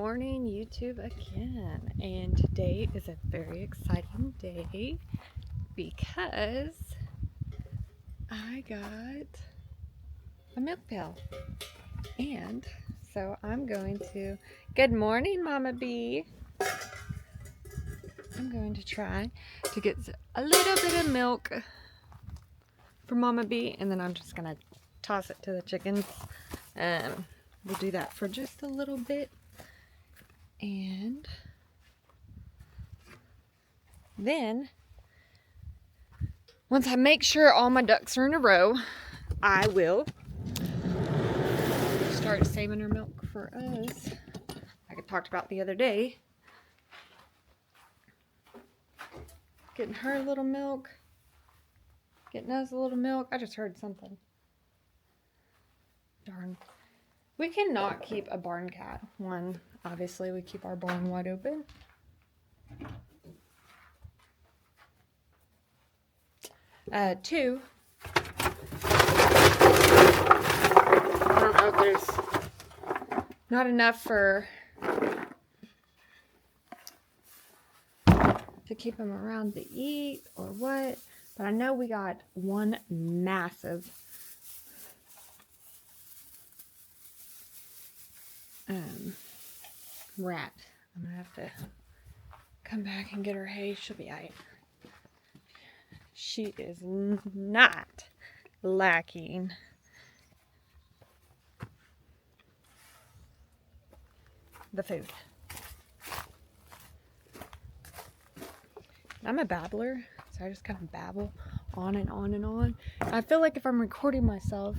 morning, YouTube again, and today is a very exciting day because I got a milk pail, and so I'm going to, good morning Mama Bee, I'm going to try to get a little bit of milk for Mama Bee, and then I'm just going to toss it to the chickens. We'll do that for just a little bit. And then, once I make sure all my ducks are in a row, I will start saving her milk for us. Like I talked about the other day. Getting her a little milk. Getting us a little milk. I just heard something. Darn. We cannot keep a barn cat. One, obviously we keep our barn wide open. Two, I don't know if there's not enough for to keep them around to eat or what, but I know we got one massive rat. I'm gonna have to come back and get her hay. She'll be alright. She is not lacking the food. I'm a babbler, so I just kind of babble on and on and on. I feel like if I'm recording myself,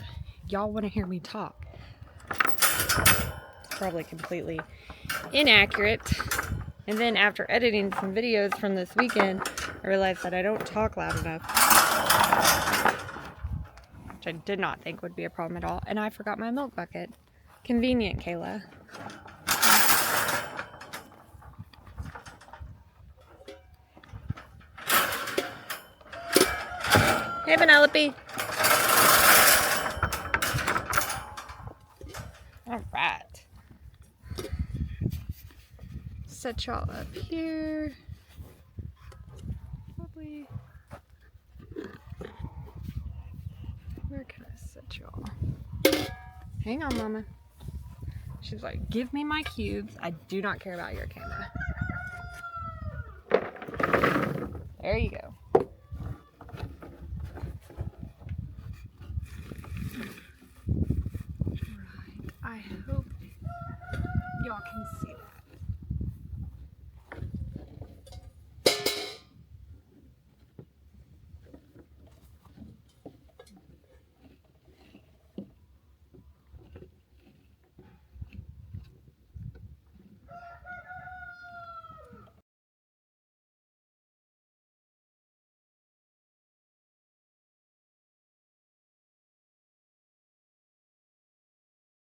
y'all want to hear me talk. It's probably completely inaccurate. And then after editing some videos from this weekend, I realized that I don't talk loud enough, which I did not think would be a problem at all. And I forgot my milk bucket. Convenient, Kayla. Hey, Penelope. All right. Set y'all up here. Probably. Where can I set y'all? Hang on, Mama. She's like, give me my cubes. I do not care about your camera. There you go. Right. I hope y'all can see that.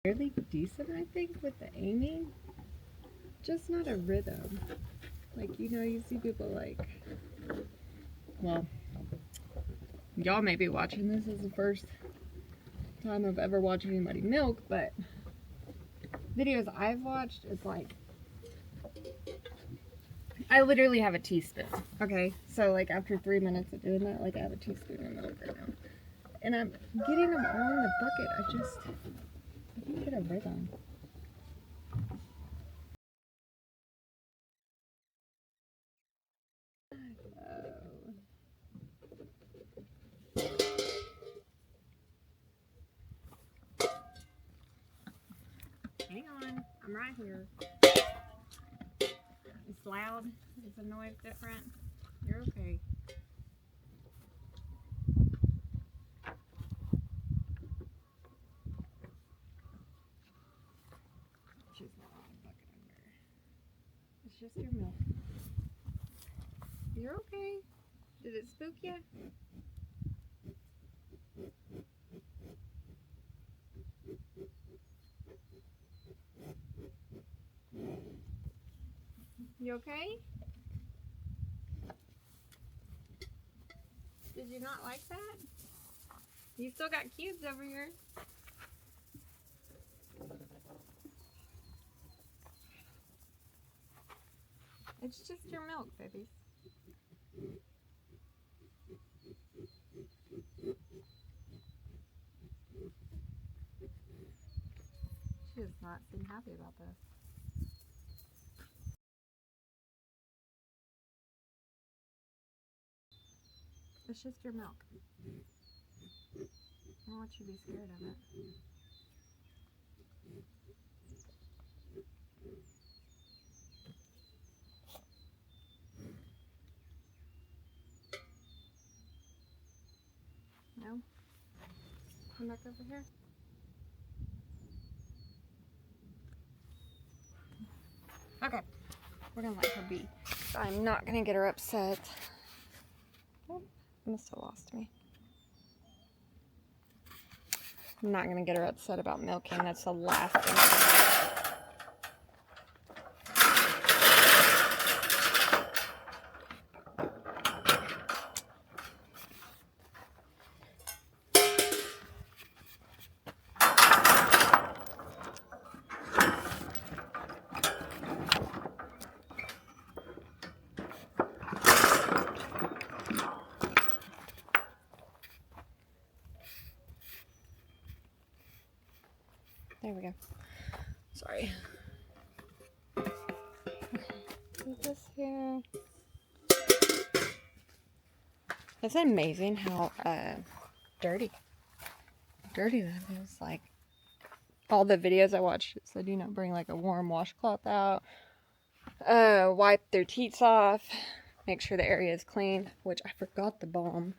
Fairly decent, I think, with the aiming. Just not a rhythm. Like, you know, you see people like, well, y'all may be watching this as the first time I've ever watched anybody milk, but videos I've watched, it's like, I literally have a teaspoon, okay? So, like, after 3 minutes of doing that, like, I have a teaspoon of milk right now. And I'm getting them all in the bucket. I didn't get a rhythm. Hang on, I'm right here. It's loud. Is the noise different? You're okay. She's not on the bucket under. It's just your milk. You're okay. Did it spook you? You okay? Did you not like that? You still got cubes over here. It's just your milk, baby. She does not seem happy about this. It's just your milk. I don't want you to be scared of it. No? Come back over here. Okay. We're gonna let her be. I'm not gonna get her upset. Oh, must have lost me. I'm not gonna get her upset about milking. That's the last thing. There we go. Sorry. Put this here. It's amazing how dirty that is. Like, all the videos I watched said, you know, bring like a warm washcloth out, wipe their teats off, make sure the area is clean, which I forgot the balm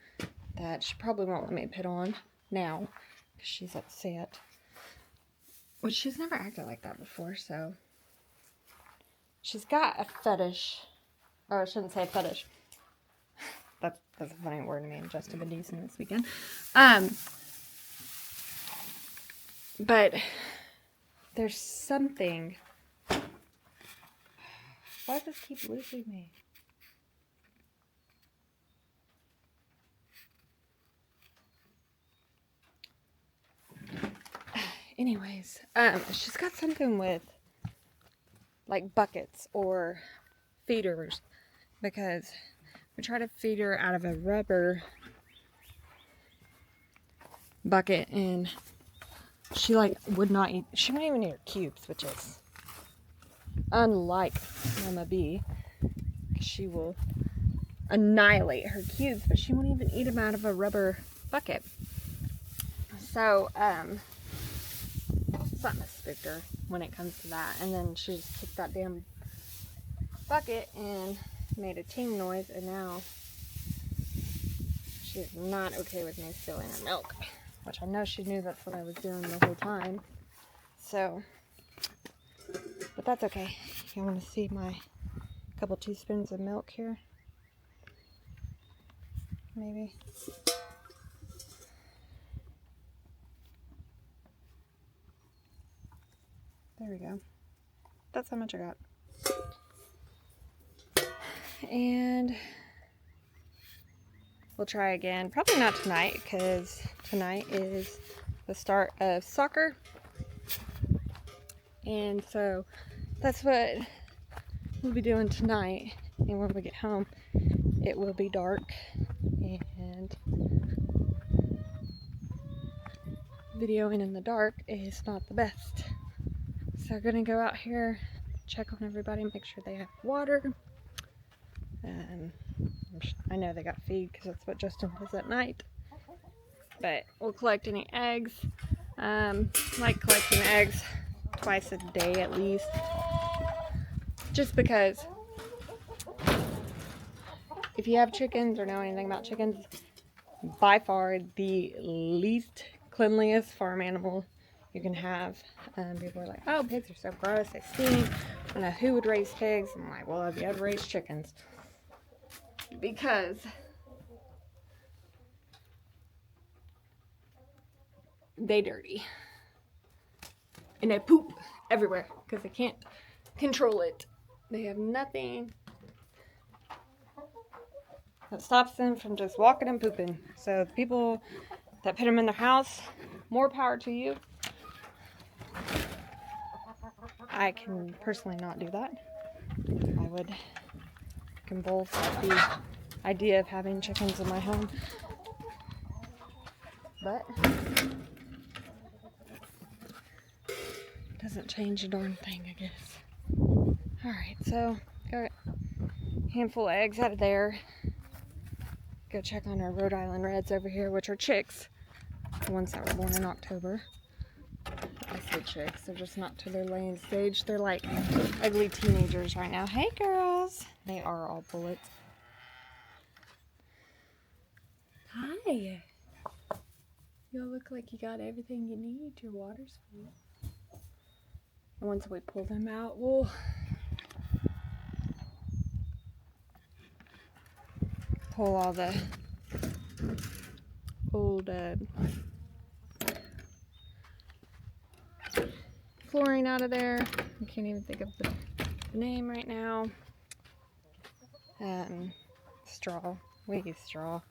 that she probably won't let me put on now because she's upset. Which she's never acted like that before, so she's got a fetish, or I shouldn't say fetish. That's a funny word to me. I'm just a bit decent this weekend. But there's something. Why does this keep losing me? Anyways, she's got something with like buckets or feeders, because we try to feed her out of a rubber bucket and she like would not eat. She wouldn't even eat her cubes, which is unlike Mama B. She will annihilate her cubes, but she won't even eat them out of a rubber bucket. So something spooked her when it comes to that, and then she just took that damn bucket and made a ting noise, and now she is not okay with me spilling her milk, which I know she knew that's what I was doing the whole time. So, but that's okay. You want to see my couple teaspoons of milk here? Maybe. There we go. That's how much I got. And we'll try again. Probably not tonight, because tonight is the start of soccer. And so that's what we'll be doing tonight. And when we get home, it will be dark. And videoing in the dark is not the best. So we're gonna go out here, check on everybody, make sure they have water. I know they got feed because that's what Justin does at night. But we'll collect any eggs. Like collecting eggs twice a day at least. Just because if you have chickens or know anything about chickens, by far the least cleanliest farm animal you can have. People are like, oh, pigs are so gross, they stink. I don't know who would raise pigs. I'm like, well, have you ever raised chickens? Because they dirty. And they poop everywhere because they can't control it. They have nothing that stops them from just walking and pooping. So the people that put them in their house, more power to you. I can personally not do that. I would can both have the idea of having chickens in my home. But doesn't change a darn thing, I guess. Alright, so got a handful of eggs out of there. Go check on our Rhode Island Reds over here, which are chicks. The ones that were born in October. I say chicks, they're just not to their laying stage. They're like ugly teenagers right now. Hey girls! They are all bullets. Hi! You look like you got everything you need. Your water's full. And once we pull them out, we'll pull all the old flooring out of there. I can't even think of the name right now. Straw. We use straw.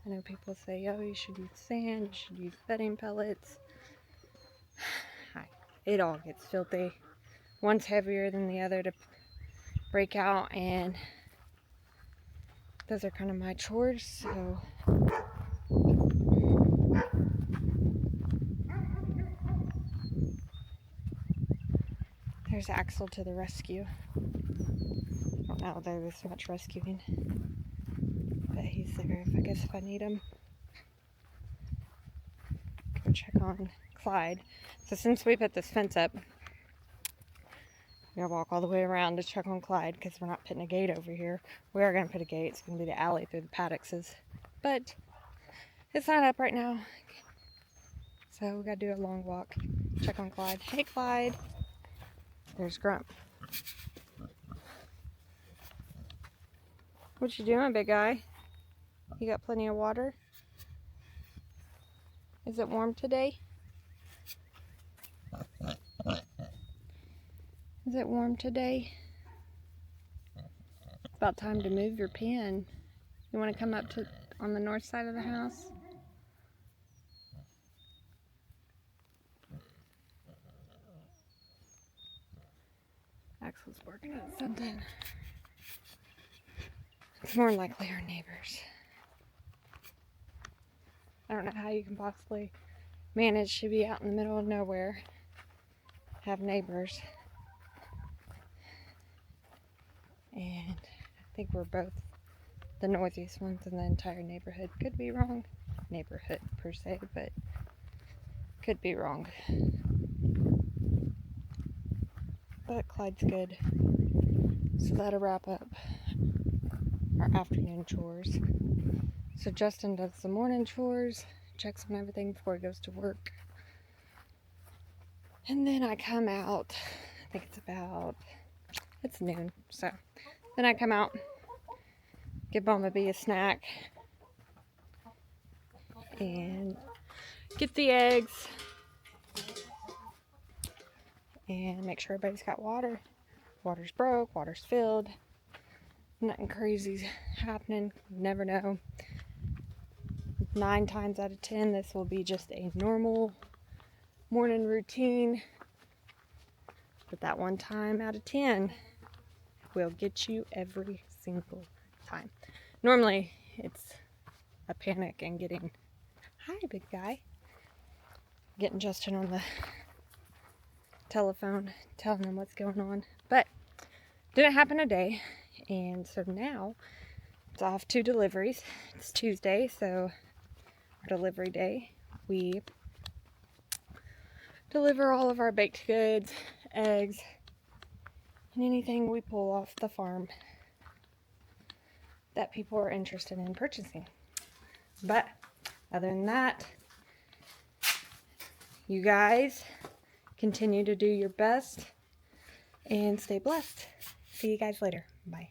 I know people say, oh, you should use sand, you should use bedding pellets. It all gets filthy. One's heavier than the other to break out, and those are kind of my chores, so there's Axel to the rescue. I don't know there was much rescuing, but he's there if I need him. Go check on Clyde. So since we put this fence up, we're gonna walk all the way around to check on Clyde because we're not putting a gate over here. We are gonna put a gate. It's gonna be the alley through the paddocks, but it's not up right now. So we gotta do a long walk. Check on Clyde. Hey Clyde. There's Grump. What you doing, big guy? You got plenty of water? Is it warm today? Is it warm today? It's about time to move your pen. You want to come up to on the north side of the house? Axel's working on something. It's more likely our neighbors. I don't know how you can possibly manage to be out in the middle of nowhere, have neighbors, and I think we're both the noisiest ones in the entire neighborhood. Could be wrong. Neighborhood per se, but could be wrong. But Clyde's good. So that'll wrap up our afternoon chores. So Justin does the morning chores, checks on everything before he goes to work. And then I come out, I think it's noon, so then I come out, give Bumblebee a snack, and get the eggs, and make sure everybody's got water. Water's broke, water's filled, nothing crazy's happening, never know. 9 times out of 10, this will be just a normal morning routine. But that 1 time out of 10 will get you every single time. Normally, it's a panic and getting, hi big guy, getting Justin on the telephone, telling him what's going on. But didn't happen today, and so now it's off to deliveries. It's Tuesday, so our delivery day. We deliver all of our baked goods, eggs, and anything we pull off the farm that people are interested in purchasing. But other than that, you guys continue to do your best and stay blessed. See you guys later. Bye.